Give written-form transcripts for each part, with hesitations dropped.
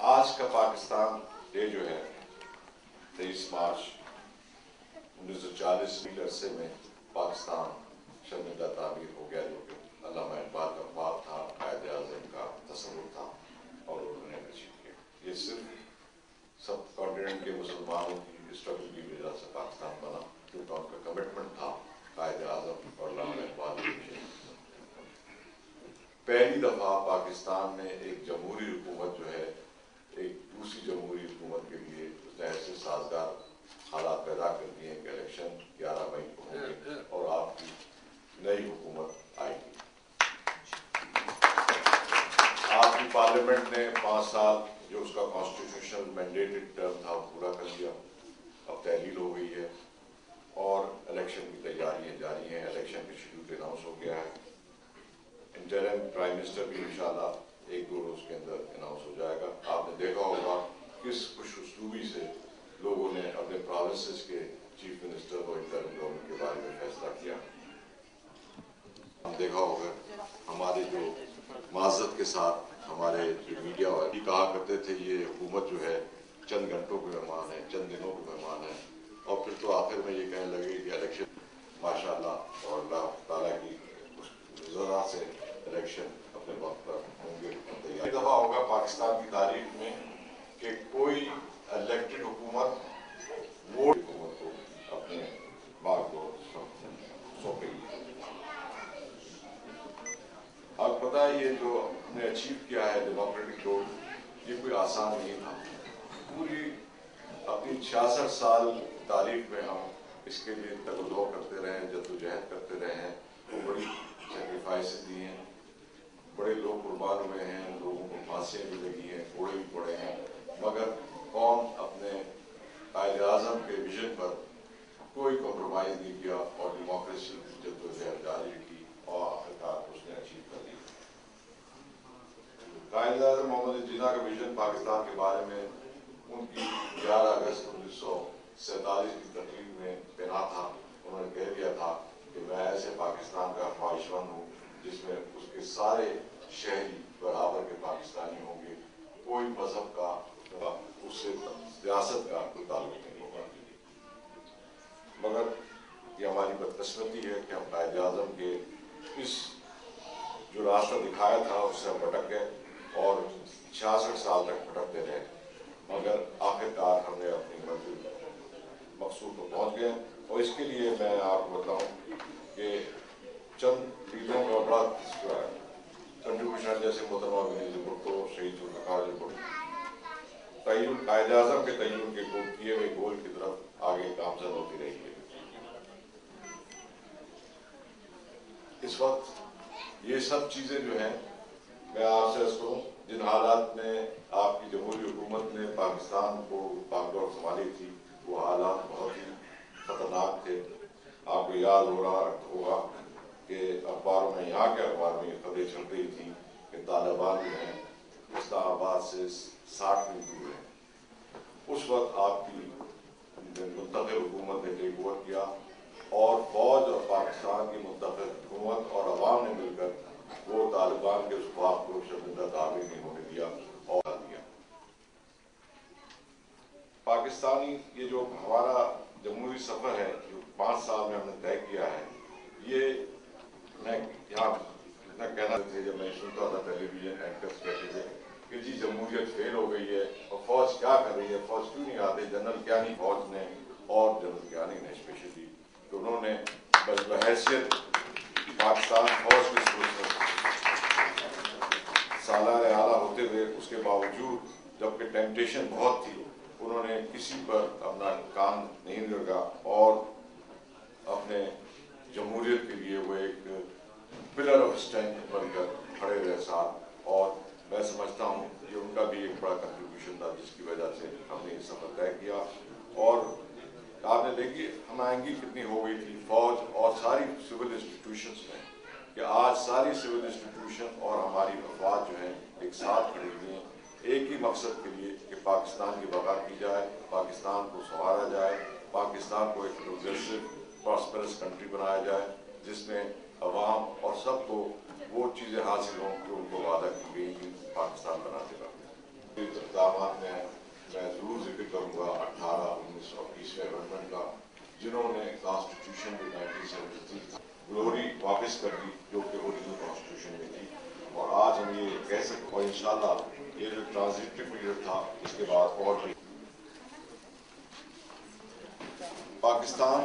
آج کا پاکستان ڈے جو ہے 23 مارچ 1940 کے عرصے میں پاکستان شرمندہ تعمیر ہو گیا، جو کہ علامہ اقبال کا خواب تھا، قائد اعظم کا تصور تھا اور انہوں نے اچیو کیا۔ یہ صرف سب کانٹیننٹ کے مسلمانوں کی اسٹرگل کی وجہ سے پاکستان بنا، کیونکہ ان کا کمٹمنٹ تھا قائد اعظم اور علامہ اقبال کے۔ پہلی دفعہ پاکستان میں ایک جمہوری حکومت جو ہے ایک دوسری جمہوری حکومت کے لیے ایسے سازگار حالات پیدا کر دیے ہیں کہ الیکشن 11 مئی کو ہوں گے اور آپ کی نئی حکومت آئے گی۔ آپ کی پارلیمنٹ نے 5 سال جو اس کا کانسٹیٹیوشنل مینڈیٹڈ ٹرم تھا وہ پورا کر لیا، اب تحلیل ہو گئی ہے اور الیکشن کی تیاریاں جاری ہیں۔ الیکشن کا شیڈول اناؤنس ہو گیا ہے۔ انٹرم پرائم منسٹر بھی انشاءاللہ 1-2 روز کے اندر اناؤنس ہو جائے گا۔ آپ نے دیکھا ہوگا کس خوش اسلوبی سے لوگوں نے اپنے پروونسز کے چیف منسٹر اور انٹرم گورنمنٹ کے بارے میں فیصلہ کیا۔ ہم دیکھا ہوگا ہمارے جو معذرت کے ساتھ ہمارے جو میڈیا والے کہا کرتے تھے یہ حکومت جو ہے چند گھنٹوں کے مہمان ہے، چند دنوں کے مہمان ہے، اور پھر تو آخر میں یہ کہنے لگے کہ الیکشن ماشاءاللہ اور اللہ تعالیٰ کی ذرا سے الیکشن اپنے وقت پر ہوں گے۔ ایک دفعہ ہوگا پاکستان کی تاریخ میں کہ کوئی الیکٹڈ حکومت ووٹ حکومت کو اپنے باغ کو سونپے گی۔ اب پتہ ہے یہ جو ہم نے اچیو کیا ہے ڈیموکریٹک گروتھ، یہ کوئی آسان نہیں تھا۔ پوری اپنی 66 سال تاریخ میں ہم اس کے لیے تگ و دو کرتے رہے ہیں، جدوجہد کرتے رہے ہیں، وہ بڑی سیکریفائسز دی ہیں، بڑے لوگ قربان ہوئے ہیں، لوگوں کو پھانسیاں بھی لگی ہیں، کوڑے بھی پڑے ہیں، مگر قوم اپنے قائد اعظم کے ویژن پر کوئی کمپرومائز نہیں کیا اور ڈیموکریسی کی جدوجہد جاری کی اور آخرکار اس نے اچیو کر لی۔ قائد اعظم محمد جناح کا ویژن پاکستان کے بارے میں ان کی 11 اگست 1947 کی تقریب میں بنا تھا۔ انہوں نے کہہ دیا تھا کہ میں ایسے پاکستان کا خواہشمند ہوں جس میں اس کے سارے شہری برابر کے پاکستانی ہوں گے، کوئی مذہب کا اس سے سیاست کا کوئی تعلق نہیں ہوگا۔ مگر یہ ہماری بدقسمتی ہے کہ ہم قائد اعظم کے اس جو راستہ دکھایا تھا اس سے ہم بھٹک گئے اور 66 سال تک بھٹکتے رہے، مگر آخرکار ہم نے اپنی منزل مقصود کو پہنچ گئے۔ اور اس کے لیے میں آپ کو بتاؤں کہ چند لیڈروں کا بڑا کنٹریبیوشن، جیسے محترمہ بینظیر بھٹو، شہید ذوالفقار بھٹو، تعین قائد اعظم کے تعین کے کیے ہوئے گول کی طرف آگے گامزن ہوتی رہی ہے۔ اس وقت یہ سب چیزیں جو ہیں میں آپ سے عرض کروں، جن حالات میں آپ کی جمہوری حکومت نے پاکستان کو باگڈور سنبھالی تھی، وہ حالات بہت ہی خطرناک تھے۔ آپ کو یاد ہو رہا ہوگا کہ اخباروں میں، یہاں کے اخبار میں یہ خبریں چل رہی تھیں کہ طالبان جو ہیں اسلام آباد سے 60 میل دور ہیں۔ اس وقت آپ کی منتخب حکومت نے ٹیک اوور کیا اور فوج اور پاکستان کی منتخب حکومت اور عوام نے مل کر وہ طالبان کے اس خواب کو شرمندہ تعمیر نہیں ہونے دیا اور دیا۔ پاکستانی یہ جو ہمارا جمہوری سفر ہے جو 5 سال میں ہم نے طے کیا ہے، یہ میں یہاں اتنا کہنا تھے جب میں سنتا تھا ٹیلی ویژن اینکرز کہتے تھے کہ جی جمہوریت فیل ہو گئی ہے اور فوج کیا کر رہی ہے، فوج کیوں نہیں آتے، جنرل کیانی فوج نے اور جنرل کیانی نے اسپیشلی، تو انہوں نے بحیثیت پاکستان فوج کے سالار اعلیٰ ہوتے ہوئے اس کے باوجود جبکہ ٹیمپٹیشن بہت تھی، انہوں نے کسی پر اپنا کان نہیں لگا اور اپنے جمہوریت کے لیے وہ ایک پلر آف اسٹرینتھ بن کر کھڑے ہوئے ساتھ، اور میں سمجھتا ہوں کہ ان کا بھی ایک بڑا کنٹریبیوشن تھا جس کی وجہ سے ہم نے یہ سفر طے کیا۔ اور آپ نے دیکھی ہمائنگی کتنی ہو گئی تھی فوج اور ساری سول انسٹیٹیوشنس میں، کہ آج ساری سول انسٹیٹیوشن اور ہماری افواج جو ہیں ایک ساتھ کھڑی ہوئی ہیں ایک ہی مقصد کے لیے کہ پاکستان کی بقا کی جائے، پاکستان کو سنوارا جائے، پاکستان کو ایک پروگریسو پراسپرس کنٹری بنایا جائے جس میں عوام اور سب کو وہ چیزیں حاصل ہوں جو ان کو وعدہ کی گئی تھی پاکستان بنانے کا۔ इक़दामात में मैं ज़रूर जिक्र करूँगा 18, 19 और 20वें अमेंडमेंट का, जिन्होंने कॉन्स्टिट्यूशन में 1973 ग्लोरी वापस कर दी जो कि ओरिजिनल कॉन्स्टिट्यूशन में थी। और आज हम ये कह सकते और इंशाल्लाह ये जो ट्रांजिटिव पीरियड था इसके बाद और भी पाकिस्तान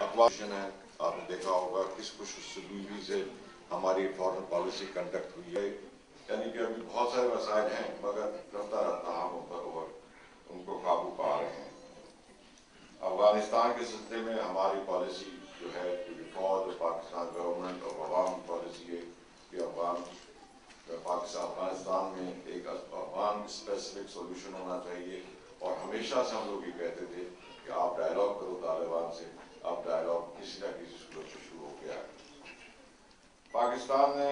अफगानिस्तान है। आपने देखा होगा किस खुशसलूकी से हमारी फॉरेन पॉलिसी कंडक्ट हुई है, यानी कि अभी बहुत सारे मसाइल हैं मगर रफ्ता रफ्ता हम उन पर उनको काबू पा रहे हैं। अफगानिस्तान के सिलसिले में हमारी पॉलिसी जो है फॉर पाकिस्तान गवर्नमेंट और अवाम की पॉलिसी है कि अफगानिस्तान में एक अफगान स्पेसिफिक सोल्यूशन होना चाहिए। और हमेशा से हम लोग ये कहते थे कि आप डायलॉग करो तालिबान से, अब डायलॉग किसी न किसी सूरत से शुरू हो गया है। पाकिस्तान ने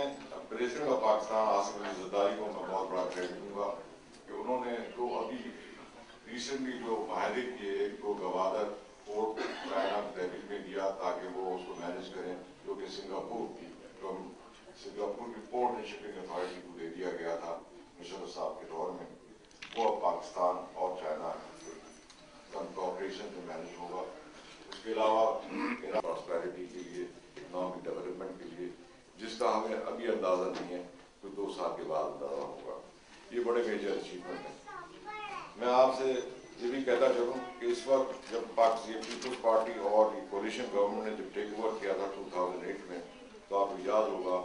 प्रेसिडेंट ऑफ पाकिस्तान आसिफ अली ज़रदारी को मैं बहुत बड़ा क्रेडिट दूंगा कि उन्होंने जो अभी रिसेंटली जो माहदे किए, एक तो गवादर पोर्ट चाइना तहरीर में दिया ताकि वो उसको मैनेज करें, जो कि सिंगापुर की पोर्ट एंड शिपिंग अथॉरिटी को दे दिया गया था मुशर्रफ साहब के दौर में, वो अब पाकिस्तान और चाइना कोऑपरेशन में मैनेज होगा। उसके अलावा प्रॉस्पेरिटी के लिए, इकोनॉमिक डेवलपमेंट के लिए, जिसका हमें अभी अंदाजा नहीं है तो 2 साल के बाद अंदाजा होगा। ये बड़े मेजर अचीवमेंट है। मैं आपसे ये भी कहता चलूँ कि इस वक्त जब पीपल्स पार्टी और कोलिशन गवर्नमेंट ने जब टेक ओवर किया था 2008 में, तो आपको याद होगा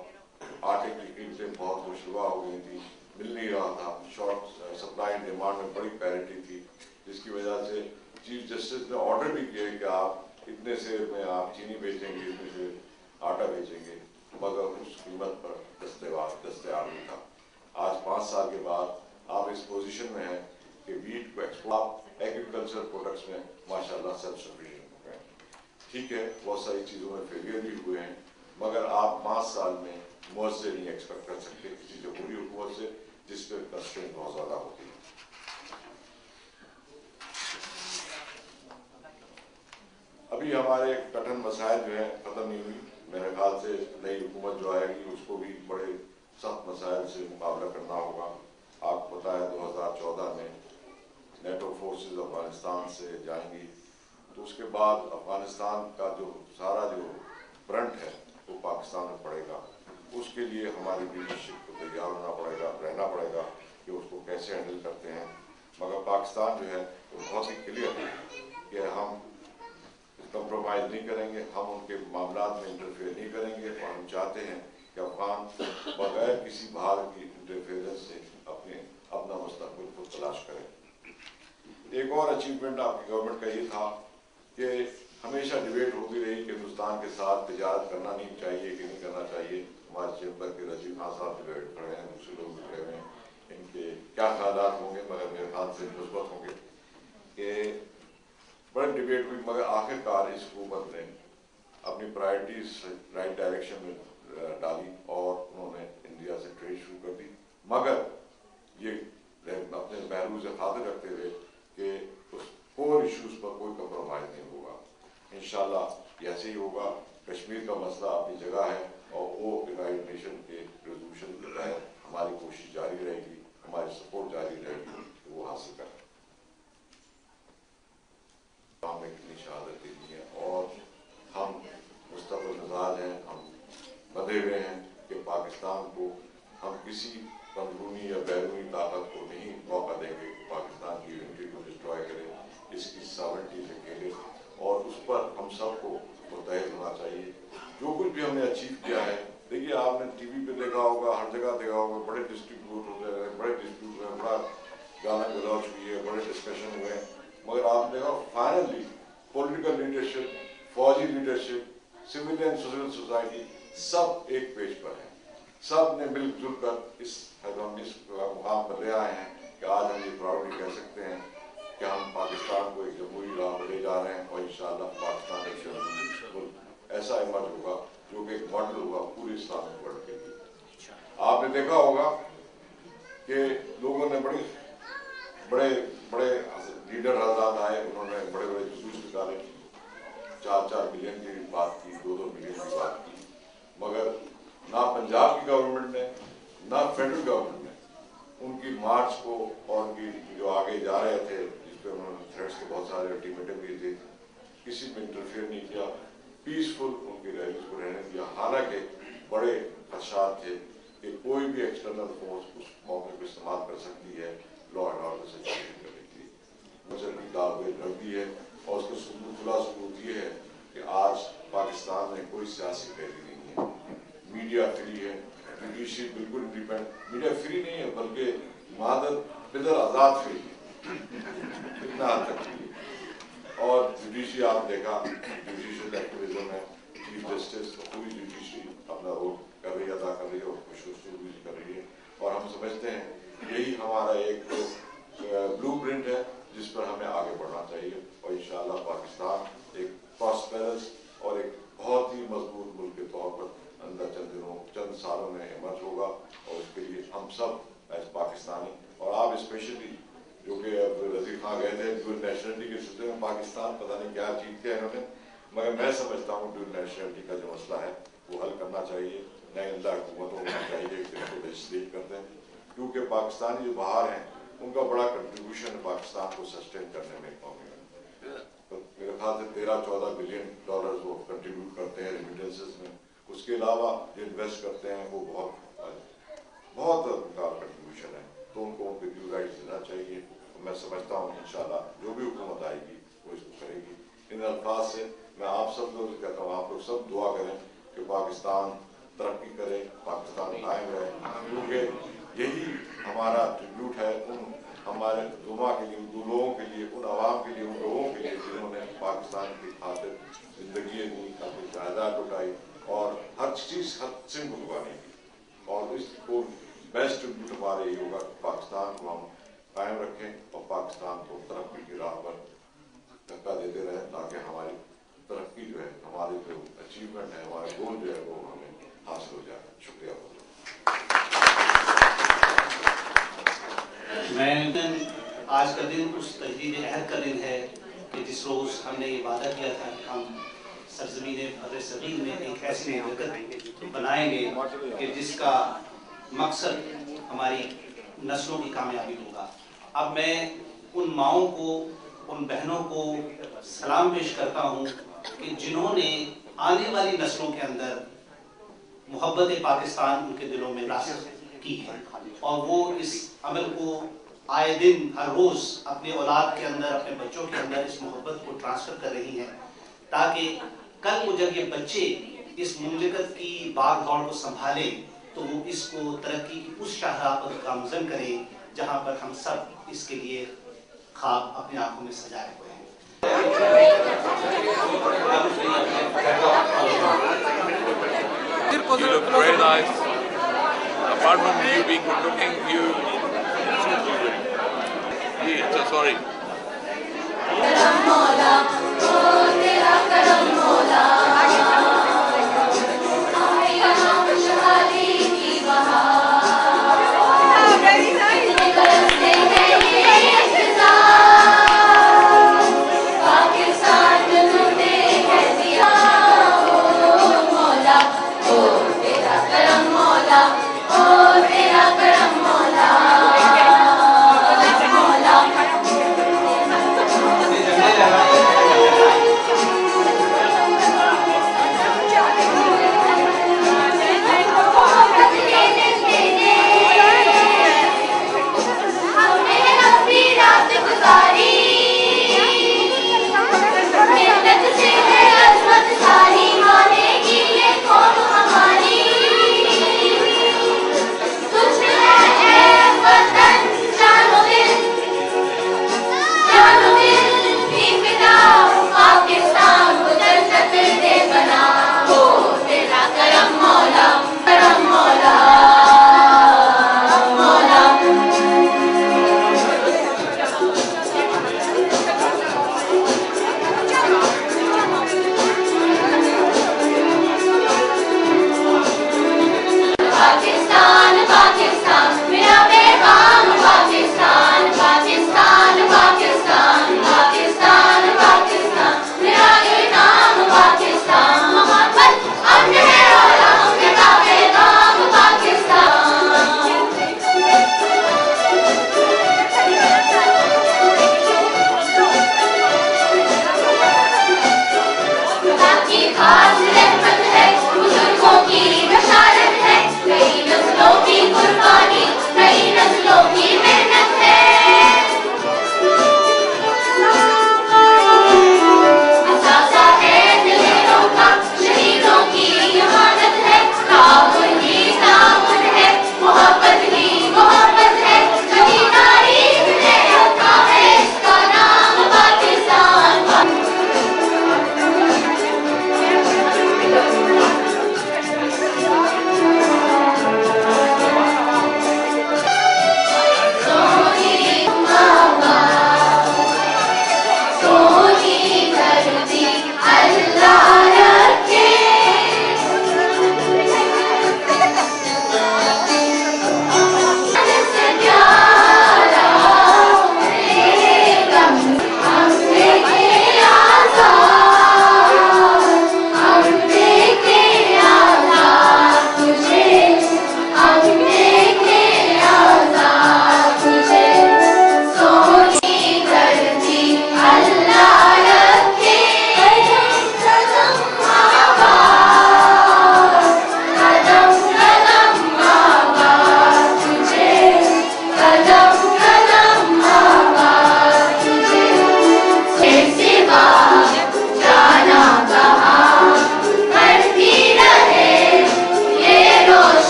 आटे की कीमतें बहुत मुश्तबा हो गई थी, मिल नहीं रहा था, शॉर्ट सप्लाई एंड डिमांड में बड़ी पैरिटी थी, जिसकी वजह से चीफ जस्टिस ने ऑर्डर भी किया कि आप इतने से में आप चीनी बेचेंगे, इतने से आटा बेचेंगे, मगर उस कीमत पर दस्तयाब नहीं था। आज 5 साल के बाद आप इस पोजीशन में हैं कि वीट को एक्सपोर्ट एग्रीकल्चर प्रोडक्ट्स में माशाल्लाह सेल्फ सफिशिएंट हो गए। ठीक है, बहुत सारी चीज़ों में फेलियर भी हुए हैं, मगर आप 5 साल में मुआवजे नहीं एक्सपेक्ट कर सकते किसी जमहूरी हुकूमत से जिस पर कंस्ट्रेंट बहुत ज़्यादा होती है। अभी हमारे कठिन मसाइल जो है ख़त्म नहीं हुई। मेरे ख्याल से नई हुकूमत जो आएगी उसको भी बड़े सख्त मसाइल से मुकाबला करना होगा। आपको पता है 2014 में नेटो फोर्सेस अफगानिस्तान से जाएंगी, तो उसके बाद अफगानिस्तान का जो सारा जो फ्रंट है वो पाकिस्तान में पड़ेगा। उसके लिए हमारी लीडरशिप को तैयार होना पड़ेगा, रहना पड़ेगा कि उसको कैसे हैंडल करते हैं। मगर पाकिस्तान जो है वो बहुत ही क्लियर है कि हम कंप्रोमाइज़ नहीं करेंगे, हम उनके मामलात में इंटरफेयर नहीं करेंगे, और हम चाहते हैं कि अफगान बगैर किसी बाहर की इंटरफेरेंस से अपना मुस्तकबिल को तलाश करें। एक और अचीवमेंट आपकी गवर्नमेंट का ये था कि हमेशा डिबेट होती रही कि हिंदुस्तान के साथ तिजारत करना नहीं चाहिए कि नहीं करना चाहिए। हमारे चैम्बर के रजीव खान साहब डिबेट खड़े हैं, दूसरे लोग भी खड़े हैं, इनके क्या ख्यालात होंगे, मगर मेरे ख्याल से मुस्बत होंगे कि बड़ी डिबेट हुई, मगर आखिरकार इस हुकूमत ने अपनी प्रायोरिटीज राइट डायरेक्शन में डाली और उन्होंने इंडिया से ट्रेड शुरू कर दी, मगर ये अपने पहलू से खातिर रखते हुए कि उस कोर इश्यूज पर कोई कंप्रोमाइज नहीं होगा। इंशाल्लाह ऐसे ही होगा। कश्मीर का मसला अपनी जगह है और वो यूनाइटेड नेशन के रेजोल्यूशन के तहत हमारी कोशिश जारी रहेगी, हमारी सपोर्ट जारी रहेगी कि वो हासिल करें। हमने कितनी शहादत दी है और हम मुस्तक़िल मिजाज हैं, हम बंधे हुए हैं कि पाकिस्तान को हम किसी अंदरूनी या बैरूनी ताकत को नहीं मौका देंगे कि पाकिस्तान की यूनिटी को डिस्ट्रॉय करे, इसकी सॉवरेनिटी से खेले, और उस पर हम सबको मुतहद होना चाहिए। जो कुछ भी हमने अचीव किया है, देखिए आपने टीवी पे देखा होगा, हर जगह देखा होगा, बड़े डिस्ट्रीब्यूट होते हैं, बड़े डिस्प्यूट हुए, बड़ा गाना गलौच हुई है, बड़े डिस्कशन हुए, मगर आपने देखा फाइनली पॉलिटिकल लीडरशिप, फौजी लीडरशिप, सिविलियन सिविल सोसाइटी सब एक पेज पर है। सब ने मिलजुल कर इस मुकाम पर ले आए हैं कि आज हम ये प्राउडली कह सकते हैं कि हम पाकिस्तान को एक जमहूरी राह पर ले जा रहे हैं और इंशाअल्लाह पाकिस्तान एक जमहूरी मुल्क ऐसा इमर्ज होगा जो कि एक मॉडल होगा पूरे इस्लामिक वर्ल्ड के लिए। आपने देखा होगा कि लोगों ने बड़े लीडर हजरात आए, उन्होंने बड़े बड़े जुलूस निकाले, 4-4 बिलियन की बात की, 2-2 बिलियन की बात की, मगर ना पंजाब की गवर्नमेंट ने ना फेडरल गवर्नमेंट ने उनकी मार्च को उनकी जो आगे जा रहे थे, जिस पे उन्होंने थ्रेड्स के बहुत सारे अल्टीमेटम दिए थे, किसी में इंटरफेयर नहीं किया, पीसफुल उनकी रैलीज को रहने दिया। हालांकि बड़े खदशात थे कि कोई भी एक्सटर्नल फोर्स उस मौके को इस्तेमाल कर सकती है लॉ एंड ऑर्डर सिचुएशन करने के लिए। मजहब की दावें रख दी है और उसका खुला सबूत ये है कि आज पाकिस्तान में कोई सियासी पैरवी नहीं है, मीडिया फ्री है, जुडिशरी बिल्कुल इंडिपेंडेंट, मीडिया फ्री नहीं है बल्कि मादर बिदर आज़ाद फ्री है, इतना हद तक फ्री है। और जुडिशरी आप देखा, जुडिशियल एक्टिविज्म है, चीफ जस्टिस पूरी जुडिशरी अपना रोल कर रही है, अदा कर रही है और खुशूसी कर रही है। और हम समझते हैं यही हमारा एक ब्लूप्रिंट है जिस पर हमें आगे बढ़ना चाहिए और इंशाअल्लाह पाकिस्तान एक प्रॉस्पेरस और एक बहुत ही मजबूत मुल्क के तौर पर अंदर चंद सालों में इमर्ज होगा। और उसके लिए हम सब एज पाकिस्तानी और आप स्पेशली जो कि अब रफीक खां गए थे ड्यूल नेशनलिटी के सिलसिले में, पाकिस्तान पता नहीं क्या चीज किया इन्होंने, मगर मैं समझता हूँ ड्यूल नेशनलिटी का जो मसला है वो हल करना चाहिए, नए हुकूमतों को चाहिए कि इसको लेजिस्लेट करते हैं, क्योंकि पाकिस्तानी जो बाहर हैं उनका बड़ा कंट्रीब्यूशन पाकिस्तान को सस्टेन करने में कौमी है। तो मेरे ख्याल से 13-14 बिलियन डॉलर वो कंट्रीब्यूट करते हैं रेमिटेंसेस में। उसके अलावा जो इन्वेस्ट करते हैं वो बहुत उनका कंट्रीब्यूशन है, तो उनको उनके ड्यू राइट्स देना चाहिए। मैं समझता हूँ इंशाल्लाह जो भी हुकूमत आएगी वो इसको करेगी। इन अल्फाज से मैं आप सब लोग कहता हूँ, आप लोग सब दुआ करें कि पाकिस्तान तरक्की करे, पाकिस्तान कायम रहे, क्योंकि यही हमारा ट्रिब्यूट है उन हमारे जुमा के लिए, उन लोगों के लिए, उन आवाम के लिए, उन लोगों के लिए जिन्होंने पाकिस्तान की खातिर जिंदगी दी, अपनी जायदाद उठाई और हर चीज़ हद से कुर्बानी की। और इसको बेस्ट ट्रिब्यूट हमारे ये होगा कि पाकिस्तान को हम कायम रखें और पाकिस्तान को तरक्की की राह पर धक्का देते रहें, ताकि हमारी तरक्की जो है, हमारे जो अचीवमेंट है, हमारे गोल जो है वो हमें हासिल हो जाए। शुक्रिया। मैं आज का दिन उस तजदीद अहद का दिन है कि जिस रोज़ हमने ये वादा किया था कि हम सरज़मीन फ़र्र सग़ीर में एक ऐसी ममलकत बनाएंगे कि जिसका मकसद हमारी नस्लों की कामयाबी होगा। अब मैं उन माओं को, उन बहनों को सलाम पेश करता हूँ कि जिन्होंने आने वाली नस्लों के अंदर मोहब्बत पाकिस्तान उनके दिलों में रास्ख की है और वो इस अमल को आए दिन हर रोज़ अपने औलाद के अंदर, अपने बच्चों के अंदर इस मोहब्बत को ट्रांसफ़र कर रही हैं, ताकि कल को जब ये बच्चे इस मुमलिकत की भाग दौड़ को संभालें तो वो इसको तरक्की की उस शाहराह पर गामज़न करें जहाँ पर हम सब इसके लिए ख्वाब अपनी आंखों में सजाए हुए हैं। You look very nice. Apart from you being good looking, you so sorry.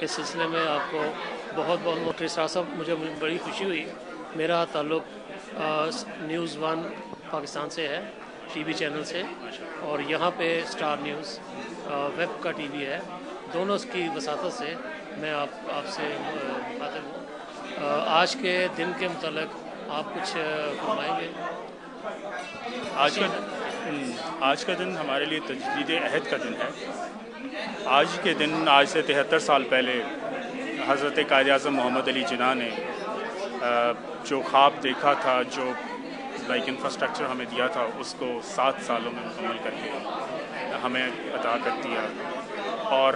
کے سلسلے میں آپ کو بہت بہت موٹر صاحب مجھے بڑی خوشی ہوئی. میرا تعلق نیوز 1 پاکستان سے ہے, ٹی وی چینل سے, اور یہاں پہ اسٹار نیوز ویب کا ٹی وی ہے. دونوں کی وساطت سے میں آپ سے مخاطب ہوں. آج کے دن کے متعلق آپ کچھ فرمائیں گے؟ آج کا دن ہمارے لیے تجدید عہد کا دن ہے. آج کے دن آج سے 73 سال پہلے حضرت قائد اعظم محمد علی جناح نے جو خواب دیکھا تھا, جو انفراسٹرکچر ہمیں دیا تھا, اس کو 7 سالوں میں مکمل کر کے ہمیں عطا کر دیا. اور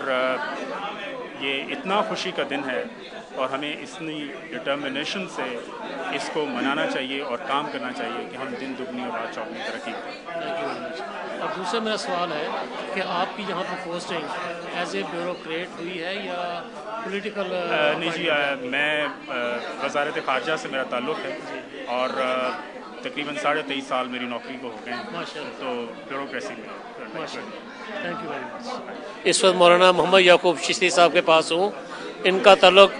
یہ اتنا خوشی کا دن ہے اور ہمیں اتنی ڈٹرمنیشن سے اس کو منانا چاہیے اور کام کرنا چاہیے کہ ہم دن دگنی اور رات چوگنی ترقی کریں. اور دوسرا میرا سوال ہے کہ آپ کی یہاں پر پوسٹنگ ایز اے بیوروکریٹ ہوئی ہے یا پولیٹیکل؟ نہیں جی, میں وزارت خارجہ سے میرا تعلق ہے اور تقریباً 23.5 سال میری نوکری کو ہو گئے ہیں, تو بیوروکریسی میں. Thank you very much. اس وقت مولانا محمد یعقوب چشتی صاحب کے پاس ہوں. ان کا تعلق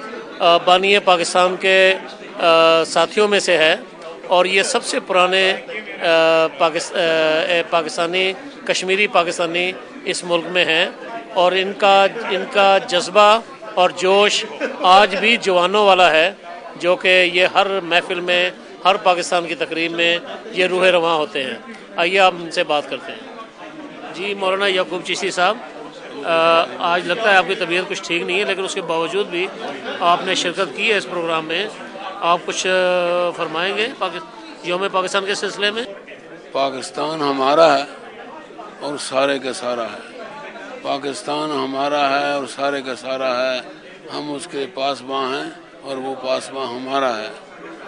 بانی پاکستان کے ساتھیوں میں سے ہے اور یہ سب سے پرانے پاکستانی کشمیری پاکستانی اس ملک میں ہیں, اور ان کا جذبہ اور جوش آج بھی جوانوں والا ہے, جو کہ یہ ہر محفل میں, ہر پاکستان کی تقریب میں یہ روح رواں ہوتے ہیں. آئیے آپ ان سے بات کرتے ہیں. جی مولانا یعقوب چشتی صاحب, آج لگتا ہے آپ کی طبیعت کچھ ٹھیک نہیں ہے, لیکن اس کے باوجود بھی آپ نے شرکت کی ہے اس پروگرام میں. آپ کچھ فرمائیں گے یوم پاکستان کے سلسلے میں؟ پاکستان ہمارا ہے اور سارے کا سارا ہے. پاکستان ہمارا ہے اور سارے کا سارا ہے. ہم اس کے پاسباں ہیں اور وہ پاسباں ہمارا ہے.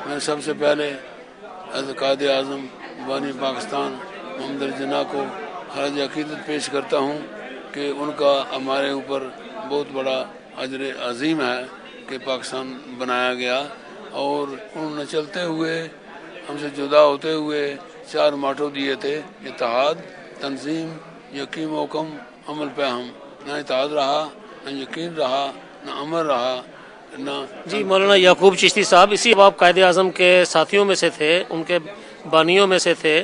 میں سب سے پہلے حضرت قائد اعظم بانی پاکستان محمد علی جناح کو خراج عقیدت پیش کرتا ہوں کہ ان کا ہمارے اوپر بہت بڑا اجر عظیم ہے کہ پاکستان بنایا گیا, اور انہوں نے چلتے ہوئے ہم سے جدا ہوتے ہوئے 4 ماٹو دیے تھے: اتحاد, تنظیم, یقین و حکم, عمل پہ ہم. نہ اتحاد رہا, نہ یقین رہا, نہ عمل رہا, نہ. جی مولانا یعقوب چشتی صاحب, اسی آپ قائد اعظم کے ساتھیوں میں سے تھے, ان کے بانیوں میں سے تھے,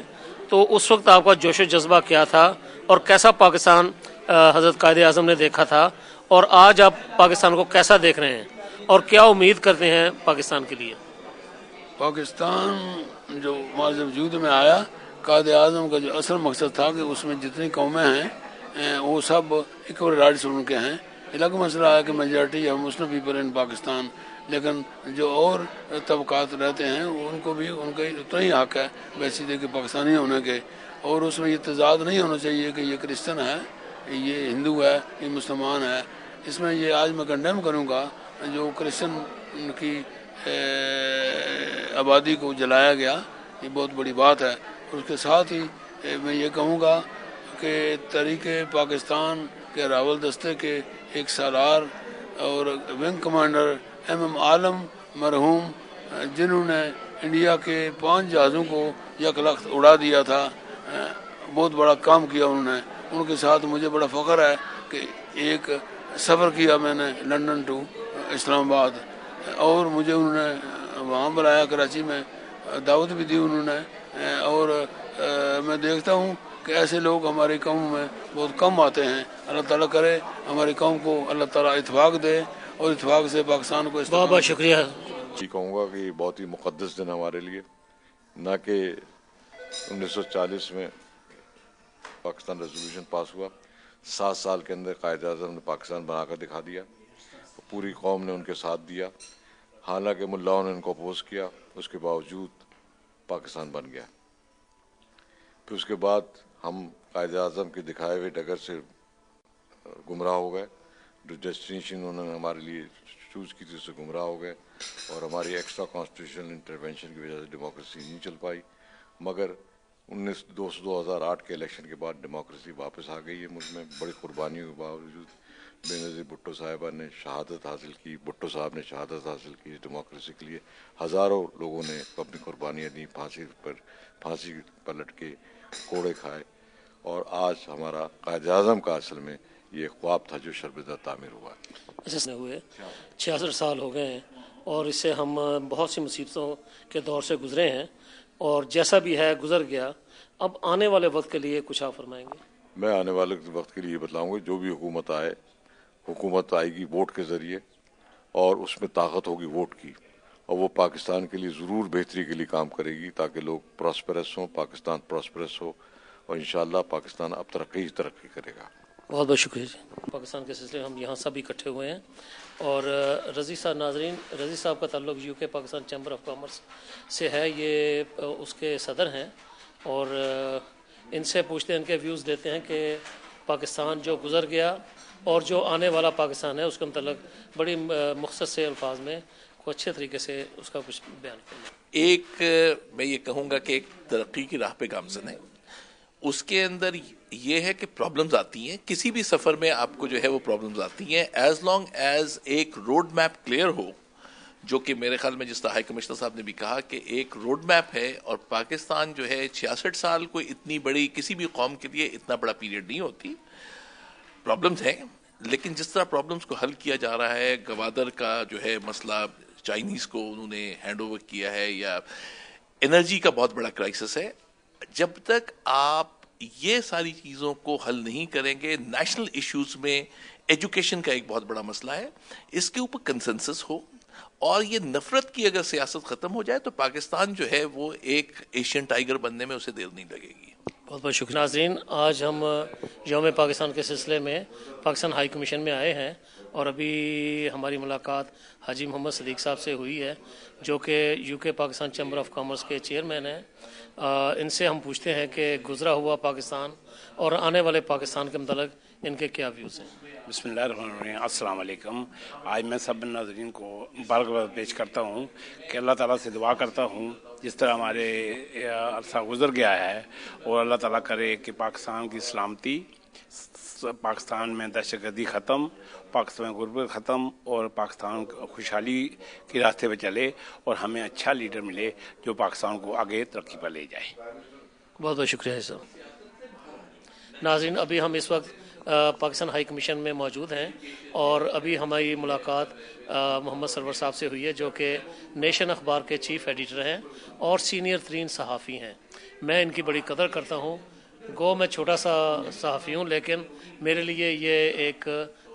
تو اس وقت آپ کا جوش و جذبہ کیا تھا اور کیسا پاکستان حضرت قائد اعظم نے دیکھا تھا, اور آج آپ پاکستان کو کیسا دیکھ رہے ہیں اور کیا امید کرتے ہیں پاکستان کے لیے؟ پاکستان جو ہمارے وجود میں آیا, قائد اعظم کا جو اصل مقصد تھا کہ اس میں جتنی قومیں ہیں وہ سب اکول رائٹس ان کے ہیں. الگ مسئلہ ہے کہ میجارٹی ہے مسلم پیپل ان پاکستان, لیکن جو اور طبقات رہتے ہیں ان کو بھی ان کا اتنا ہی حق ہے بیسیدے کہ پاکستانی ہونے کے, اور اس میں یہ تضاد نہیں ہونا چاہیے کہ یہ کرسچن ہے, یہ ہندو ہے, یہ مسلمان ہے. اس میں یہ آج میں کنڈیم کروں گا جو کرسچن کی آبادی کو جلایا گیا, یہ بہت بڑی بات ہے. اور اس کے ساتھ ہی میں یہ کہوں گا کہ تحریک پاکستان کے راول دستے کے ایک سالار اور ونگ کمانڈر ایم عالم مرحوم, جنہوں نے انڈیا کے 5 جہازوں کو یک لخت اڑا دیا تھا, بہت بڑا کام کیا انہوں نے. ان کے ساتھ مجھے بڑا فخر ہے کہ ایک سفر کیا میں نے لندن ٹو اسلام آباد, اور مجھے انہوں نے وہاں بلایا, کراچی میں دعوت بھی دی انہوں نے. اور میں دیکھتا ہوں کہ ایسے لوگ ہماری قوم میں بہت کم آتے ہیں. اللہ تعالیٰ کرے ہماری قوم کو اللہ تعالیٰ اتفاق دے اور اتفاق سے پاکستان کو. بہت بہت شکریہ. جی کہوں گا کہ یہ بہت ہی مقدس دن ہمارے لیے, نہ کہ 1940 میں پاکستان ریزولوشن پاس ہوا, 7 سال کے اندر قائد اعظم نے پاکستان بنا کر دکھا دیا, پوری قوم نے ان کے ساتھ دیا, حالانکہ ملاؤں نے ان کو اپوز کیا, اس کے باوجود پاکستان بن گیا. پھر اس کے بعد ہم قائد اعظم کے دکھائے ہوئے ڈگر سے گمراہ ہو گئے, جو ڈیسٹینیشن انہوں نے ہمارے لیے چوز کی تھی اس سے گمراہ ہو گئے, اور ہماری ایکسٹرا کانسٹیٹیوشنل انٹرونشن کی وجہ سے ڈیموکریسی نہیں چل پائی. مگر 2008 کے الیکشن کے بعد ڈیموکریسی واپس آ گئی ہے ملک میں, بڑی قربانیوں کے باوجود. بے نظیر بھٹو صاحبہ نے شہادت حاصل کی, بھٹو صاحب نے شہادت حاصل کی ڈیموکریسی کے لیے. ہزاروں لوگوں نے اپنی قربانیاں دیں, پھانسی پر لٹکے, کوڑے کھائے, اور آج ہمارا قائد اعظم کا اصل میں ये ख्वाब था जो शर्मिंदा तामीर हुआ। ऐसे हुए 66 साल हो गए हैं और इससे हम बहुत सी मुसीबतों के दौर से गुजरे हैं और जैसा भी है गुजर गया। अब आने वाले वक्त के लिए कुछ आप फरमाएंगे? मैं आने वाले वक्त के लिए बताऊंगा, जो भी हुकूमत आए, हुकूमत आएगी वोट के ज़रिए और उसमें ताकत होगी वोट की, और वो पाकिस्तान के लिए ज़रूर बेहतरी के लिए काम करेगी ताकि लोग प्रॉस्पेरस हों, पाकिस्तान प्रॉस्पेरस हो, और इंशाअल्लाह पाकिस्तान अब तरक्की करेगा। बहुत बहुत शुक्रिया जी। पाकिस्तान के सिलसिले हम यहाँ सब इकट्ठे हुए हैं और रज़ी साहब, नाजरीन, रज़ी साहब का ताल्लुक UK Pakistan chamber of commerce से है, ये उसके सदर हैं और इनसे पूछते हैं, इनके व्यूज़ देते हैं कि पाकिस्तान जो गुज़र गया और जो आने वाला पाकिस्तान है उसके मतलब बड़ी मुख्तसर से अल्फाज में को अच्छे तरीके से उसका कुछ बयान करें। एक मैं ये कहूँगा कि एक तरक्की की राह पे गामज़न है, उसके अंदर ये है कि प्रॉब्लम्स आती हैं, किसी भी सफ़र में आपको जो है वो प्रॉब्लम्स आती हैं। एज लॉन्ग एज एक रोड मैप क्लियर हो, जो कि मेरे ख्याल में जिस तरह हाई कमिश्नर साहब ने भी कहा कि एक रोड मैप है, और पाकिस्तान जो है 66 साल कोई इतनी बड़ी किसी भी कौम के लिए इतना बड़ा पीरियड नहीं होती। प्रॉब्लम्स हैं, लेकिन जिस तरह प्रॉब्लम्स को हल किया जा रहा है, गवादर का जो है मसला चाइनीज़ को उन्होंने हैंड ओवर किया है, या एनर्जी का बहुत बड़ा क्राइसिस है, जब तक आप ये सारी चीज़ों को हल नहीं करेंगे, नेशनल इश्यूज में एजुकेशन का एक बहुत बड़ा मसला है, इसके ऊपर कंसेंसस हो और ये नफरत की अगर सियासत ख़त्म हो जाए तो पाकिस्तान जो है वो एक एशियन टाइगर बनने में उसे देर नहीं लगेगी। बहुत बहुत शुक्रिया। नाज़रीन, आज हम यौम पाकिस्तान के सिलसिले में पाकिस्तान हाई कमीशन में आए हैं और अभी हमारी मुलाकात हाजी मोहम्मद सदीक साहब से हुई है, जो कि UK Pakistan chamber of commerce के चेयरमैन हैं। इनसे हम पूछते हैं कि गुजरा हुआ पाकिस्तान और आने वाले पाकिस्तान के मतलब इनके क्या व्यूज़ हैं। बिस्मिल्लाहिर्रहमानिर्रहीम, अस्सलाम वालेकुम। आज मैं सब नाज़रीन को मुबारकबाद पेश करता हूँ कि अल्लाह ताला से दुआ करता हूँ जिस तरह हमारे अरसा गुजर गया है, और अल्लाह ताला करे कि पाकिस्तान की सलामती, पाकिस्तान में दहशतगर्दी ख़त्म, पाकिस्तान में गुर्बत ख़त्म और पाकिस्तान खुशहाली के रास्ते पे चले और हमें अच्छा लीडर मिले जो पाकिस्तान को आगे तरक्की पर ले जाए। बहुत बहुत शुक्रिया सर। नाज़रीन, अभी हम इस वक्त पाकिस्तान हाई कमीशन में मौजूद हैं और अभी हमारी मुलाकात मोहम्मद सरवर साहब से हुई है, जो कि नेशन अखबार के चीफ एडिटर हैं और सीनियर तरीन सहाफ़ी हैं। मैं इनकी बड़ी कदर करता हूँ। गो मैं छोटा सा सहाफ़ी हूँ, लेकिन मेरे लिए ये एक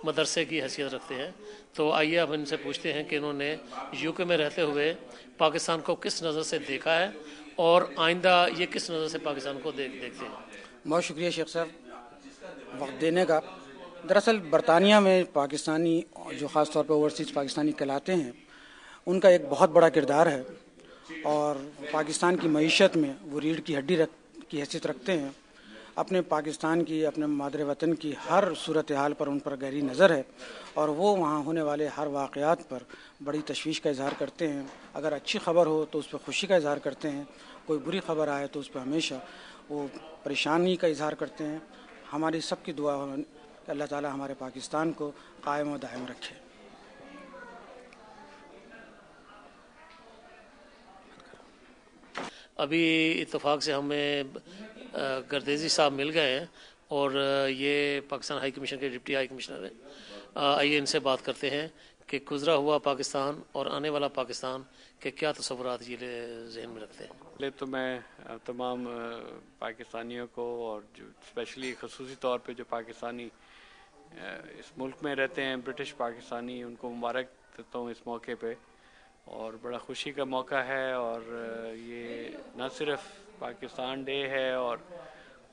मदरसे की हैसियत रखते हैं। तो आइए अब इनसे पूछते हैं कि इन्होंने यूके में रहते हुए पाकिस्तान को किस नज़र से देखा है और आइंदा ये किस नज़र से पाकिस्तान को देखते हैं। बहुत शुक्रिया शेख साहब वक्त देने का। दरअसल बरतानिया में पाकिस्तानी जो ख़ास तौर पर ओवरसीज़ पाकिस्तानी कहलाते हैं, उनका एक बहुत बड़ा किरदार है और पाकिस्तान की मईशत में वो रीढ़ की हड्डी की हैसियत रखते हैं। अपने पाकिस्तान की, अपने मादरे वतन की हर सूरत हाल पर उन पर गहरी नज़र है और वो वहाँ होने वाले हर वाक़यात पर बड़ी तशवीश का इजहार करते हैं। अगर अच्छी खबर हो तो उस पर खुशी का इजहार करते हैं, कोई बुरी खबर आए तो उस पर हमेशा वो परेशानी का इजहार करते हैं। हमारी सबकी दुआ हो कि अल्लाह ताला हमारे पाकिस्तान को कायम व दायम रखे। अभी इत्तेफाक से हमें गर्देजी साहब मिल गए हैं और ये पाकिस्तान हाई कमीशन के डिप्टी हाई कमिश्नर हैं। आइए इनसे बात करते हैं कि गुजरा हुआ पाकिस्तान और आने वाला पाकिस्तान के क्या तस्वुरात ये जहन में रखते हैं। पहले तो मैं तमाम पाकिस्तानियों को और जो स्पेशली खसूसी तौर पे जो पाकिस्तानी इस मुल्क में रहते हैं, ब्रिटिश पाकिस्तानी, उनको मुबारक देता हूँ इस मौके पे, और बड़ा खुशी का मौका है। और ये न सिर्फ पाकिस्तान डे है और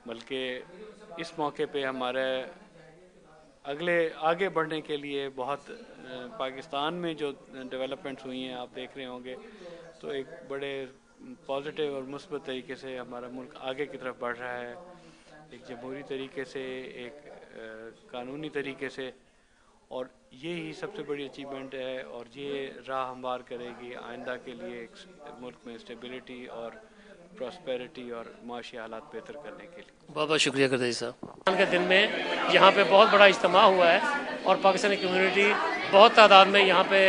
बल्कि इस मौके पे हमारे आगे बढ़ने के लिए बहुत पाकिस्तान में जो डेवलपमेंट्स हुई हैं आप देख रहे होंगे, तो एक बड़े पॉजिटिव और मुस्बत तरीके से हमारा मुल्क आगे की तरफ बढ़ रहा है, एक जमहूरी तरीके से, एक कानूनी तरीके से, और ये ही सबसे बड़ी अचीवमेंट है और ये राह हमवार करेगी आइंदा के लिए एक मुल्क में स्टेबिलिटी और प्रॉस्पेरिटी और माशी हालात बेहतर करने के लिए। बहुत बहुत शुक्रिया गर्देजी साहब। के दिन में यहाँ पे बहुत बड़ा इज्तिमा हुआ है और पाकिस्तानी कम्युनिटी बहुत तादाद में यहाँ पे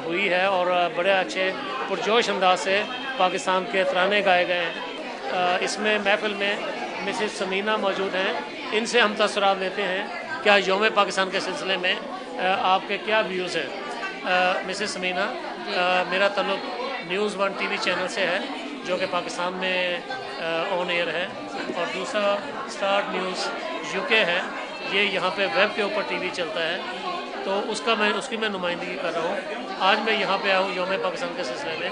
हुई है और बड़े अच्छे पुरजोश अंदाज से पाकिस्तान के तराने गाए गए हैं। इसमें महफिल में मिसेस समीना मौजूद हैं, इनसे हम तसरात लेते हैं کیا یوم پاکستان کے سلسلے میں آپ کے کیا ویوز ہیں؟ مسز سمینا، میرا تعلق نیوز 1 ٹی وی چینل سے ہے جو کہ پاکستان میں آن ایئر ہے، اور دوسرا اسٹار نیوز UK ہے، یہ یہاں پہ ویب کے اوپر ٹی وی چلتا ہے، تو اس کی میں نمائندگی کر رہا ہوں۔ آج میں یہاں پہ آیا ہوں یوم پاکستان کے سلسلے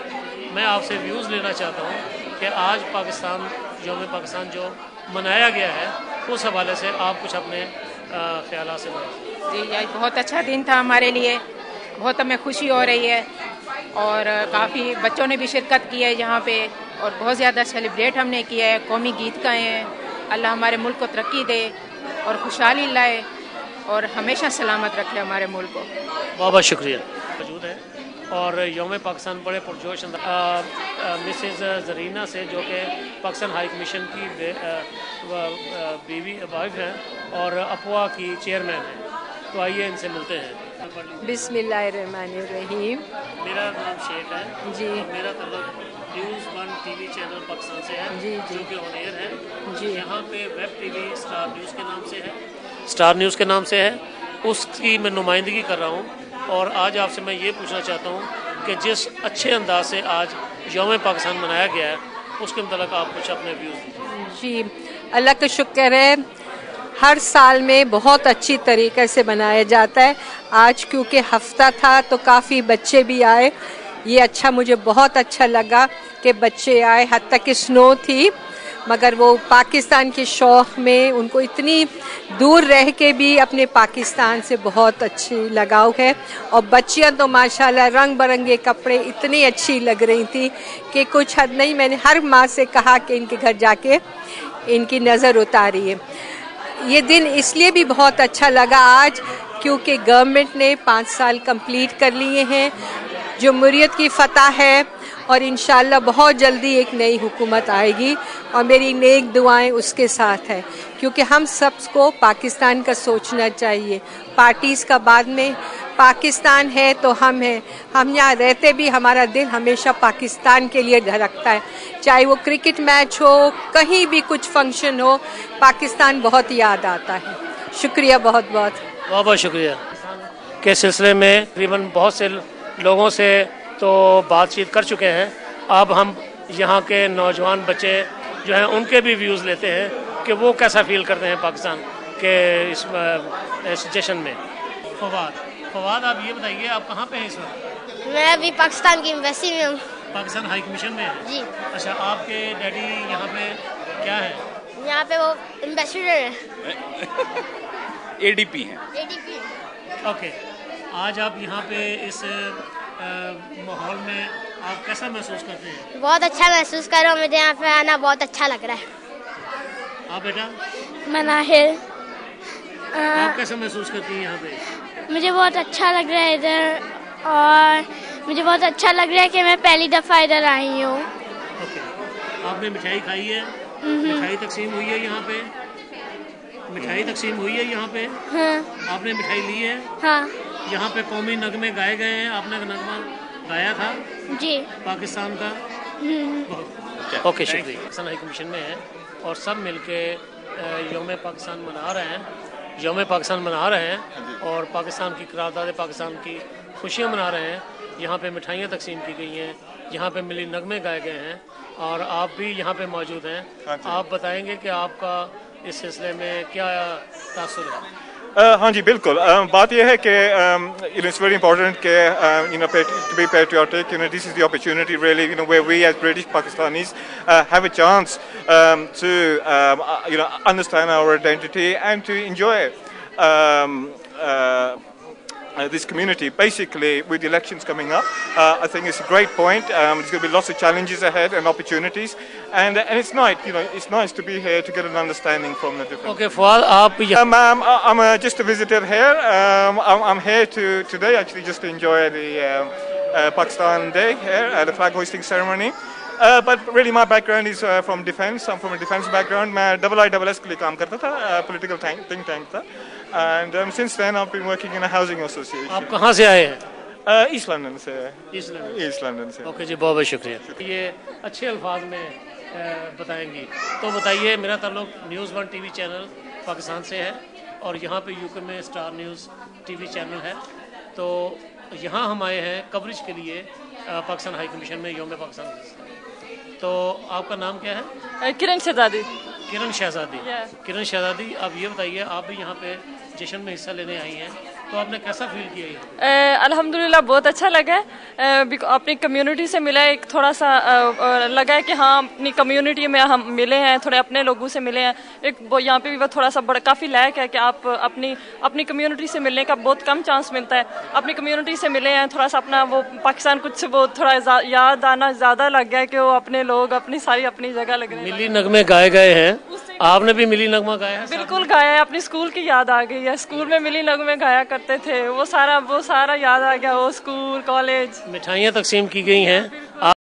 میں آپ سے ویوز لینا چاہتا ہوں کہ آج پاکستان یوم پاکستان جو منایا گیا ہے اس حوالے سے آپ کچھ اپنے خیالات سے بتائیں۔ جی، یہ بہت اچھا دن تھا ہمارے لیے، بہت ہمیں خوشی ہو رہی ہے، اور کافی بچوں نے بھی شرکت کی ہے یہاں پہ، اور بہت زیادہ سیلیبریٹ ہم نے کیا ہے، قومی گیت گائے ہیں۔ اللہ ہمارے ملک کو ترقی دے اور خوشحالی لائے اور ہمیشہ سلامت رکھے ہمارے ملک کو۔ بہت بہت شکریہ۔ موجود ہے اور یوم پاکستان بڑے پرجوش مسز زرینہ سے جو کہ پاکستان ہائی کمیشن کی بیوی وائف ہیں اور اپوا کی چیئرمین ہیں، تو آئیے ان سے ملتے ہیں۔ بسم اللہ الرحمن الرحیم۔ میرا نام شیخ ہے جی، میرا تعلق news 1 T V channel Pakistan سے ہے، جی جو کہ آن ایئر ہے جی، یہاں پہ web T V star news کے نام سے ہے، اسٹار نیوز کے نام سے ہے، اس کی میں نمائندگی کر رہا ہوں، اور آج آپ سے میں یہ پوچھنا چاہتا ہوں کہ جس اچھے انداز سے آج یوم پاکستان منایا گیا ہے اس کے متعلق آپ کچھ اپنے ویوز دیجیے۔ جی، اللہ کا شکر ہے، ہر سال میں بہت اچھی طریقے سے منایا جاتا ہے۔ آج کیونکہ ہفتہ تھا تو کافی بچے بھی آئے، یہ اچھا، مجھے بہت اچھا لگا کہ بچے آئے، حتیٰ کہ سنو تھی مگر وہ پاکستان کے شوق میں ان کو اتنی دور رہ کے بھی اپنے پاکستان سے بہت اچھی لگاؤ ہے، اور بچیاں تو ماشاءاللہ رنگ برنگے کپڑے اتنی اچھی لگ رہی تھی کہ کچھ حد نہیں۔ میں نے ہر ماں سے کہا کہ ان کے گھر جا کے ان کی نظر اتاری ہے۔ یہ دن اس لیے بھی بہت اچھا لگا آج کیونکہ گورنمنٹ نے 5 سال کمپلیٹ کر لیے ہیں، جمہوریت کی فتح ہے، اور انشاءاللہ بہت جلدی ایک نئی حکومت آئے گی، اور میری نیک دعائیں اس کے ساتھ ہیں، کیونکہ ہم سب کو پاکستان کا سوچنا چاہیے، پارٹیز کا بعد میں۔ پاکستان ہے تو ہم ہیں، ہم یہاں رہتے بھی ہمارا دل ہمیشہ پاکستان کے لیے دھڑکتا ہے، چاہے وہ کرکٹ میچ ہو، کہیں بھی کچھ فنکشن ہو، پاکستان بہت یاد آتا ہے۔ شکریہ، بہت بہت بہت بہت شکریہ۔ کے سلسلے میں تقریباً بہت سے لوگوں سے تو بات چیت کر چکے ہیں، اب ہم یہاں کے نوجوان بچے جو ہیں ان کے بھی ویوز لیتے ہیں کہ وہ کیسا فیل کرتے ہیں پاکستان کے اس جشن میں۔ فواد، آپ یہ بتائیے آپ کہاں پہ ہیں اس وقت؟ میں ابھی پاکستان کی ایمبیسی میں ہوں۔ پاکستان ہائی کمیشن میں ہیں؟ جی۔ اچھا، آپ کے ڈیڈی یہاں پہ کیا ہے؟ یہاں پہ وہ ایمبیسیڈر ہیں، ADP ہیں۔ ADP۔ اوکے، آج آپ یہاں پہ اس ماحول میں آپ کیسا محسوس کرتے ہیں؟ بہت اچھا محسوس کر رہا ہوں، مجھے یہاں پہ آنا بہت اچھا لگ رہا ہے۔ آپ بیٹا؟ مناہل۔ آپ کیسا محسوس کرتی ہیں یہاں پہ؟ مجھے بہت اچھا لگ رہا ہے ادھر، اور مجھے بہت اچھا لگ رہا ہے کہ میں پہلی دفعہ ادھر آئی ہوں۔ اوکے، آپ نے مٹھائی کھائی ہے؟ مٹھائی تقسیم ہوئی ہے یہاں پہ؟ مٹھائی تقسیم ہوئی ہے یہاں پہ؟ ہاں۔ آپ نے مٹھائی لی ہے؟ ہاں۔ یہاں پہ قومی نغمے گائے گئے ہیں، آپ نے نغمہ گایا تھا جی پاکستان کا؟ اوکے، شکریہ۔ پاکستان ہائی کمیشن میں ہے اور سب مل کے یوم پاکستان منا رہے ہیں، یوم پاکستان منا رہے ہیں، اور پاکستان کی قرارداد پاکستان کی خوشیاں منا رہے ہیں۔ یہاں پہ مٹھائیاں تقسیم کی گئی ہیں، یہاں پہ ملی نغمے گائے گئے ہیں، اور آپ بھی یہاں پہ موجود ہیں۔ آپ بتائیں گے کہ آپ کا اس سلسلے میں کیا تاثر ہے؟ ہاں جی، بالکل۔ بات یہ ہے کہ it's very important کہ to be patriotic, this is the opportunity really, where we as British Pakistanis have a chance to understand our identity and to enjoy this community. Basically, with the elections coming up, I think it's a great point. There's going to be lots of challenges ahead and opportunities, and it's nice, it's nice to be here to get an understanding from the different. Okay, Fuad, I'm just a visitor here. I'm here today actually just to enjoy the Pakistan Day here at the flag hoisting ceremony. But really my background is from defense. I'm from a defense background. میں IISS کے لیے کام کرتا تھا, political think tank تھا, and since then I've been working in a housing association. آپ کہاں سے آئے ہیں؟ ایسٹ لندن سے. ایسٹ لندن سے. اوکے جی, بہت بہت شکریہ. یہ اچھے الفاظ میں بتائیں گی تو بتائیے. میرا تعلق news 1 T V channel Pakistan سے ہے, اور یہاں پہ यूके में स्टार न्यूज़ TV चैनल है, तो यहाँ हम आए हैं कवरेज के लिए पाकिस्तान हाई कमीशन में योम पाकिस्तान। तो आपका नाम क्या है? किरण शहजादी। किरण शहजादी। किरण शहजादी, आप ये बताइए, आप भी यहाँ पे जश्न में हिस्सा लेने आई हैं, तो आपने कैसा फील किया? अल्हम्दुलिल्लाह बहुत अच्छा लगा है। अपनी कम्युनिटी से मिला, एक थोड़ा सा लगा है कि हाँ अपनी कम्युनिटी में हम मिले हैं, थोड़े अपने लोगों से मिले हैं। एक यहाँ पे भी वो थोड़ा सा बड़ा काफ़ी लायक है कि आप अपनी कम्युनिटी से मिलने का बहुत कम चांस मिलता है। अपनी कम्युनिटी से मिले हैं, थोड़ा सा अपना वो पाकिस्तान कुछ वो थोड़ा याद आना ज़्यादा लग गया कि वो अपने लोग अपनी सारी अपनी जगह लग रहे हैं। मिली नगमे गाए गए हैं, आपने भी मिली नगमा गाया है? बिल्कुल गाया है, अपनी स्कूल की याद आ गई है। स्कूल में मिली नगमे गाया करते थे, वो सारा याद आ गया, वो स्कूल कॉलेज। मिठाइयाँ तकसीम की गई हैं।